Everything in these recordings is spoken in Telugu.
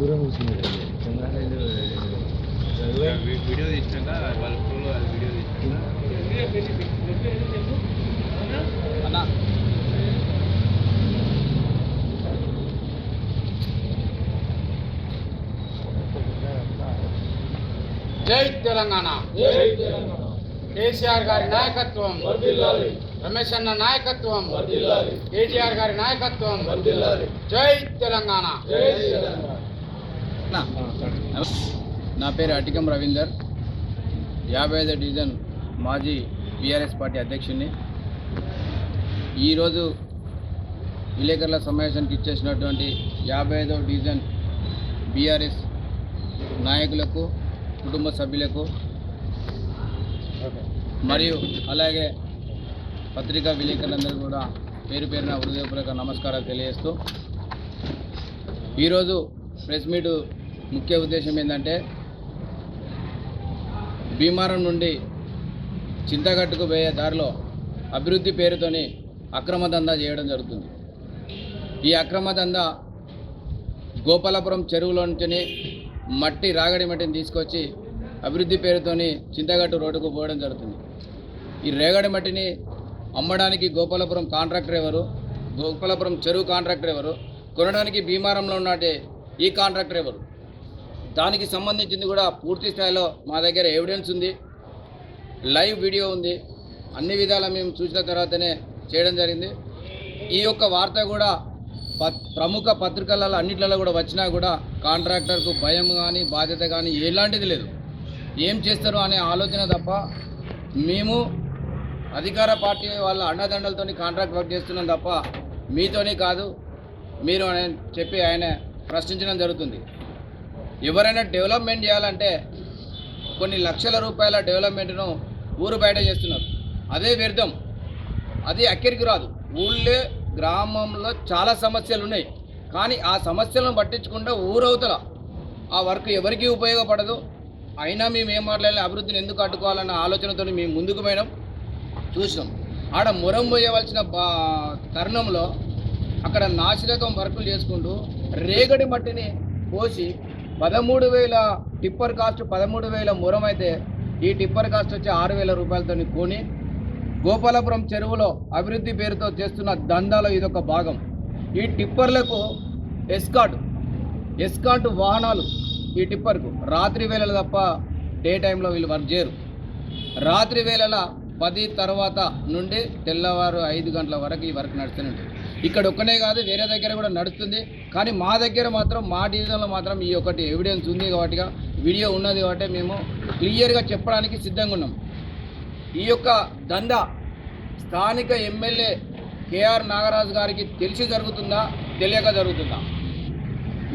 దూరం కూర్చుంది వీడియో తీసినాక వాళ్ళ ఫోన్లో వీడియో తీసినాక జై తెలంగాణ, కేసీఆర్ గారి నాయకత్వం, రమేష్ అన్న నాయకత్వం, కేటీఆర్ గారి నాయకత్వం, జై తెలంగాణ. నా పేరు అటికం రవీందర్, 55వ డివిజన్ మాజీ బీఆర్ఎస్ పార్టీ అధ్యక్షుడిని. ఈరోజు విలేకరుల సమావేశానికి ఇచ్చేసినటువంటి 55వ డివిజన్ బీఆర్ఎస్ నాయకులకు, కుటుంబ సభ్యులకు మరియు అలాగే పత్రికా విలేకరులందరూ కూడా పేరు పేరున హృదయపూర్వక నమస్కారాలు తెలియజేస్తూ, ఈరోజు ప్రెస్ మీట్ ముఖ్య ఉద్దేశం ఏంటంటే, భీమారం నుండి చింతగట్టుకు పోయే దారిలో అభివృద్ధి పేరుతోని అక్రమ దందా చేయడం జరుగుతుంది. ఈ అక్రమ దందా గోపాలపురం చెరువులో నుంచి రాగడి మట్టిని తీసుకొచ్చి అభివృద్ధి పేరుతోని చింతగట్టు రోడ్డుకు పోవడం జరుగుతుంది. ఈ రేగడి మట్టిని అమ్మడానికి గోపాలపురం కాంట్రాక్టర్ ఎవరు, గోపాలపురం చెరువు కాంట్రాక్టర్ ఎవరు, కొనడానికి భీమారంలో ఉన్నట్టే ఈ కాంట్రాక్టర్ ఎవరు, దానికి సంబంధించింది కూడా పూర్తి స్థాయిలో మా దగ్గర ఎవిడెన్స్ ఉంది, లైవ్ వీడియో ఉంది. అన్ని విధాలా మేము చూసిన తర్వాతనే చేయడం జరిగింది. ఈ యొక్క వార్త కూడా ప్రముఖ పత్రికలలో అన్నిట్లలో కూడా వచ్చినా కూడా కాంట్రాక్టర్కు భయం కానీ బాధ్యత కానీ ఎలాంటిది లేదు. ఏం చేస్తారు అనే ఆలోచన తప్ప, మేము అధికార పార్టీ వాళ్ళ అండదండలతో కాంట్రాక్ట్ వర్క్ చేస్తున్నాం తప్ప మీతోనే కాదు మీరు అని చెప్పి ఆయన ప్రశ్నించడం జరుగుతుంది. ఎవరైనా డెవలప్మెంట్ చేయాలంటే కొన్ని లక్షల రూపాయల డెవలప్మెంట్ను ఊరు బయట చేస్తున్నారు. అదే వ్యర్థం, అది అక్కడికి రాదు. ఊళ్ళే గ్రామంలో చాలా సమస్యలు ఉన్నాయి, కానీ ఆ సమస్యలను పట్టించకుండా ఊరవుతల ఆ వర్క్ ఎవరికీ ఉపయోగపడదు. అయినా మేము ఏం మాట్లాడాలి, అభివృద్ధిని ఎందుకు అడ్డుకోవాలన్న ఆలోచనతో మేము ముందుకు పోయినాం, చూసినాం. ఆడ మొరం పోయవలసిన తరుణంలో అక్కడ నాసిరకం వర్కులు చేసుకుంటూ రేగడి మట్టిని పోసి 13,000 టిప్పర్ కాస్ట్, 13,000 మొరం అయితే ఈ టిప్పర్ కాస్ట్ వచ్చి 6,000 రూపాయలతో కొని గోపాలపురం చెరువులో అభివృద్ధి పేరుతో చేస్తున్న దందాలో ఇదొక భాగం. ఈ టిప్పర్లకు ఎస్కాట్ వాహనాలు ఈ టిప్పర్కు రాత్రి వేళలు తప్ప డే టైంలో వీళ్ళు వర్క్ చేయరు. రాత్రి వేళల 10 తర్వాత నుండి తెల్లవారు 5 గంటల వరకు ఈ వర్క్ నడుస్తూనే ఉంటుంది. ఇక్కడ ఒక్కనే కాదు, వేరే దగ్గర కూడా నడుస్తుంది. కానీ మా దగ్గర మాత్రం, మా డివిజన్లో మాత్రం ఈ ఒకటి ఎవిడెన్స్ ఉంది కాబట్టి, వీడియో ఉన్నది కాబట్టి మేము క్లియర్గా చెప్పడానికి సిద్ధంగా ఉన్నాం. ఈ యొక్క దందా స్థానిక ఎమ్మెల్యే కేఆర్ నాగరాజు గారికి తెలిసి జరుగుతుందా, తెలియక జరుగుతుందా?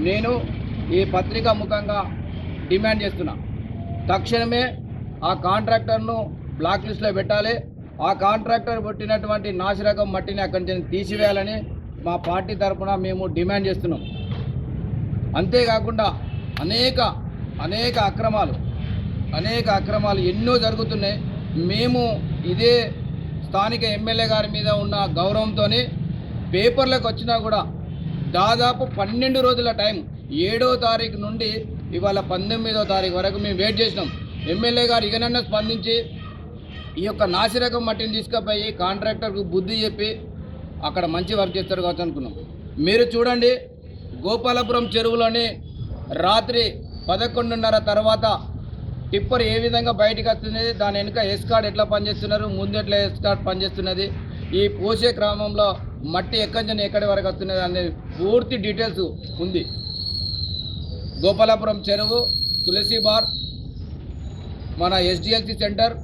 నేను ఈ పత్రికా ముఖంగా డిమాండ్ చేస్తున్నా, తక్షణమే ఆ కాంట్రాక్టర్ను బ్లాక్ లిస్ట్లో పెట్టాలి. ఆ కాంట్రాక్టర్ పెట్టినటువంటి నాసిరకం మట్టిని అక్కడి నుంచి తీసివేయాలని మా పార్టీ తరఫున మేము డిమాండ్ చేస్తున్నాం. అంతేకాకుండా అనేక అక్రమాలు ఎన్నో జరుగుతున్నాయి. మేము ఇదే స్థానిక ఎమ్మెల్యే గారి మీద ఉన్న గౌరవంతో పేపర్లకు వచ్చినా కూడా దాదాపు 12 రోజుల టైం, 7వ తారీఖు నుండి ఇవాళ 19వ తారీఖు వరకు మేము వెయిట్ చేసినాం. ఎమ్మెల్యే గారు ఇకనన్నా స్పందించి ఈ యొక్క నాసిరకం మట్టిని తీసుకుపోయి కాంట్రాక్టర్కు బుద్ధి చెప్పి అక్కడ మంచి వర్క్ చేస్తారు కావచ్చు అనుకున్నాం. మీరు చూడండి, గోపాలపురం చెరువులోని రాత్రి 11:30 తర్వాత టిప్పర్ ఏ విధంగా బయటకు వస్తున్నది, దాని వెనుక ఎస్కాట్ ఎట్లా పనిచేస్తున్నారు, ముందు ఎట్లా ఎస్కాట్ పనిచేస్తున్నది, ఈ పోసే క్రమంలో మట్టి ఎక్కడి నుంచి ఎక్కడి వరకు వస్తున్నది అనేది పూర్తి డీటెయిల్స్ ఉంది. గోపాలపురం చెరువు, తులసి బార్, మన SDLC centre,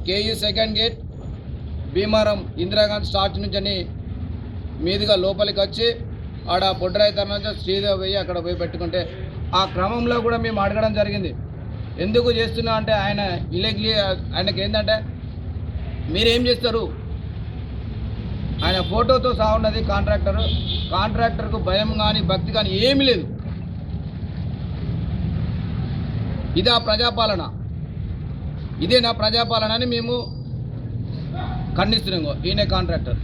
KU second gate, Bheemaram Indira Gandhi starch నుంచి అని మీదుగా లోపలికి వచ్చి ఆడ పొడ్రాయి తర్వాత శ్రీదేవి పోయి అక్కడ పోయి పెట్టుకుంటే, ఆ క్రమంలో కూడా మేము అడగడం జరిగింది, ఎందుకు చేస్తున్నా అంటే ఆయనకి ఏంటంటే మీరేం చేస్తారు, ఆయన ఫోటోతో సహా ఉన్నది కాంట్రాక్టర్కు భయం కానీ భక్తి కానీ ఏమీ లేదు. ఇదే ప్రజాపాలన, ఇదేనా ప్రజాపాలన అని మేము ఖండిస్తున్నాము. ఈయన కాంట్రాక్టర్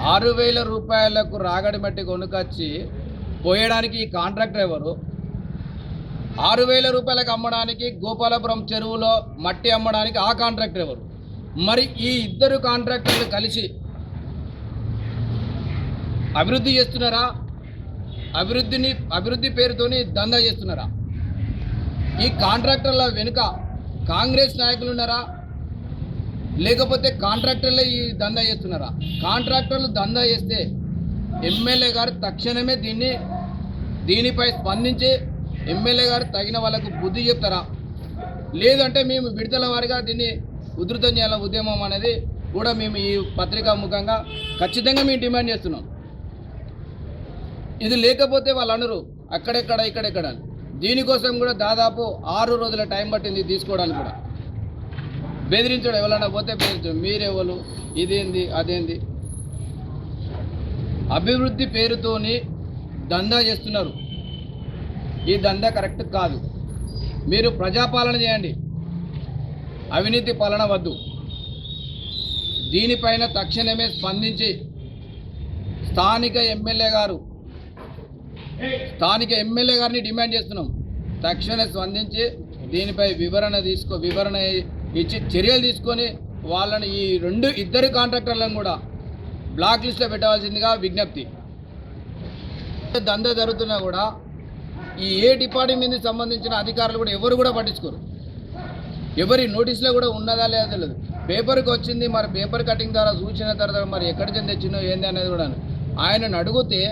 6,000 రూపాయలకు రాగడి మట్టి కొనుకొచ్చి పోయడానికి ఈ కాంట్రాక్టర్ ఎవరు? 6,000 రూపాయలకు అమ్మడానికి గోపాలపురం చెరువులో మట్టి అమ్మడానికి ఆ కాంట్రాక్టర్ ఎవరు? మరి ఈ ఇద్దరు కాంట్రాక్టర్లు కలిసి అభివృద్ధి చేస్తున్నారా? అభివృద్ధి పేరుతోని దందా చేస్తున్నారా? ఈ కాంట్రాక్టర్ల వెనుక కాంగ్రెస్ నాయకులు ఉన్నారా? లేకపోతే కాంట్రాక్టర్లే ఈ దందా చేస్తున్నారా? కాంట్రాక్టర్లు దందా చేస్తే ఎమ్మెల్యే గారు తక్షణమే దీనిపై స్పందించి ఎమ్మెల్యే గారు తగిన వాళ్ళకు బుద్ధి చెప్తారా? లేదంటే మేము విడతల వారిగా దీన్ని ఉధృతం చేయాల ఉద్యమం అనేది కూడా మేము ఈ పత్రికా ముఖంగా ఖచ్చితంగా మేము డిమాండ్ చేస్తున్నాం. ఇది లేకపోతే వాళ్ళు అనరు అక్కడెక్కడ ఇక్కడెక్కడ. దీనికోసం కూడా దాదాపు 6 రోజుల టైం పట్టింది తీసుకోవడానికి కూడా. బెదిరించడం, ఎవరైనా పోతే బెదిరించడం, మీరెవరు, ఇదేంది అదేంది. అభివృద్ధి పేరుతోని దందా చేస్తున్నారు. ఈ దందా కరెక్ట్ కాదు. మీరు ప్రజాపాలన చేయండి, అవినీతి పాలన వద్దు. దీనిపైన తక్షణమే స్పందించి స్థానిక ఎమ్మెల్యే గారిని డిమాండ్ చేస్తున్నాం. తక్షణమే స్పందించి దీనిపై వివరణ ఇచ్చి చర్యలు తీసుకొని వాళ్ళని ఈ ఇద్దరు కాంట్రాక్టర్లను కూడా బ్లాక్ లిస్ట్లో పెట్టవలసిందిగా విజ్ఞప్తి. దందా జరుగుతున్నా కూడా ఈ ఏ డిపార్ట్మెంట్కి సంబంధించిన అధికారులు కూడా ఎవరు కూడా పట్టించుకోరు. ఎవరి నోటీసులో కూడా ఉన్నదా లేదా తెలియదు. పేపర్కి వచ్చింది, మరి పేపర్ కటింగ్ ద్వారా చూసిన తర్వాత మరి ఎక్కడికి తెచ్చినో ఏంది అనేది కూడా ఆయనను అడిగితే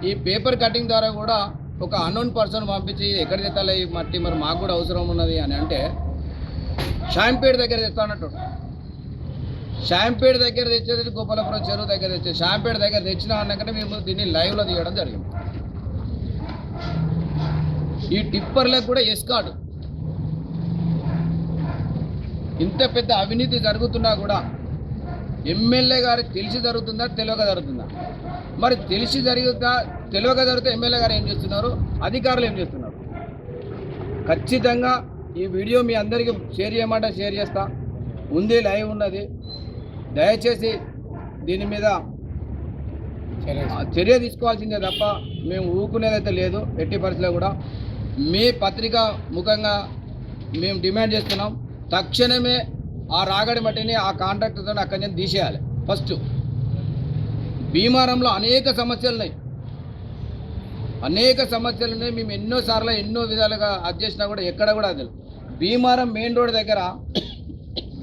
ఈ పేపర్ కటింగ్ ద్వారా కూడా ఒక అన్నోన్ పర్సన్ పంపించి ఎక్కడ తెత్తాలి ఈ మట్టి, మరి మాకు కూడా అవసరం ఉన్నది అని అంటే షాంపేట దగ్గర తెస్తానట్టు. షాంపేట దగ్గర తెచ్చేది గోపాలపురం చెరువు దగ్గర తెచ్చేది. షాంపేట దగ్గర తెచ్చినా అన్నాకనే మేము దీన్ని లైవ్లో తీయడం జరిగింది. ఈ టిప్పర్లకు కూడా ఎస్కార్డు. ఇంత పెద్ద అవినీతి జరుగుతున్నా కూడా ఎమ్మెల్యే గారికి తెలిసి జరుగుతుందా, తెలియక జరుగుతుందా? మరి తెలిసి తెలియక జరిగితే ఎమ్మెల్యే గారు ఏం చేస్తున్నారు, అధికారులు ఏం చేస్తున్నారు? ఖచ్చితంగా ఈ వీడియో మీ అందరికీ షేర్ చేయమంటే షేర్ చేస్తా. ఉంది, లైవ్ ఉన్నది. దయచేసి దీని మీద చర్య తీసుకోవాల్సిందే తప్ప మేము ఊరుకునేదైతే లేదు. ఎట్టి పరిస్థితిలో కూడా మీ పత్రిక ముఖంగా మేము డిమాండ్ చేస్తున్నాం. తక్షణమే ఆ రాగడి మట్టిని ఆ కాంట్రాక్టర్తో అక్కడి నుంచి తీసేయాలి. ఫస్ట్ భీమారంలో అనేక సమస్యలు ఉన్నాయి. మేము ఎన్నోసార్లు ఎన్నో విధాలుగా అది చేసినా కూడా ఎక్కడ కూడా అది భీమారం మెయిన్ రోడ్ దగ్గర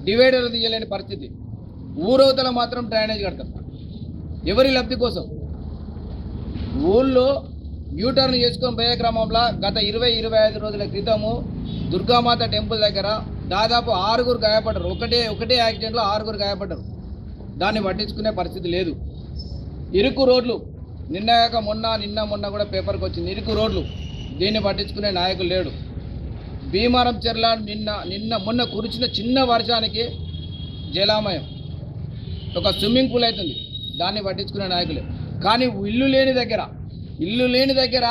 డివైడర్లు తీయలేని పరిస్థితి. ఊరవతల మాత్రం డ్రైనేజ్ కడతారు. ఎవరి లబ్ధి కోసం? ఊళ్ళో యూటర్న్ చేసుకొని పోయే క్రమంలో గత 20-25 రోజుల క్రితము దుర్గామాత టెంపుల్ దగ్గర దాదాపు 6 గాయపడ్డారు. ఒకటే యాక్సిడెంట్లో 6 గాయపడ్డారు. దాన్ని పట్టించుకునే పరిస్థితి లేదు. ఇరుకు రోడ్లు నిన్న మొన్న కూడా పేపర్కి వచ్చింది. ఇరుకు రోడ్లు, దీన్ని పట్టించుకునే నాయకులు లేడు. భీమారం చెర్ల మొన్న కురిచిన చిన్న వర్షానికి జలామయం, ఒక స్విమ్మింగ్ పూల్ అవుతుంది. దాన్ని పట్టించుకునే నాయకులే. కానీ ఇల్లు లేని దగ్గర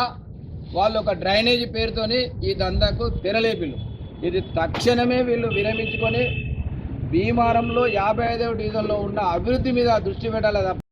వాళ్ళు ఒక డ్రైనేజీ పేరుతోని ఈ దందాకు తెరలేపిల్లు. ఇది తక్షణమే వీళ్ళు విరమించుకొని భీమారంలో 55వ డివిజన్లో ఉన్న అభివృద్ధి మీద దృష్టి పెట్టాలి తప్ప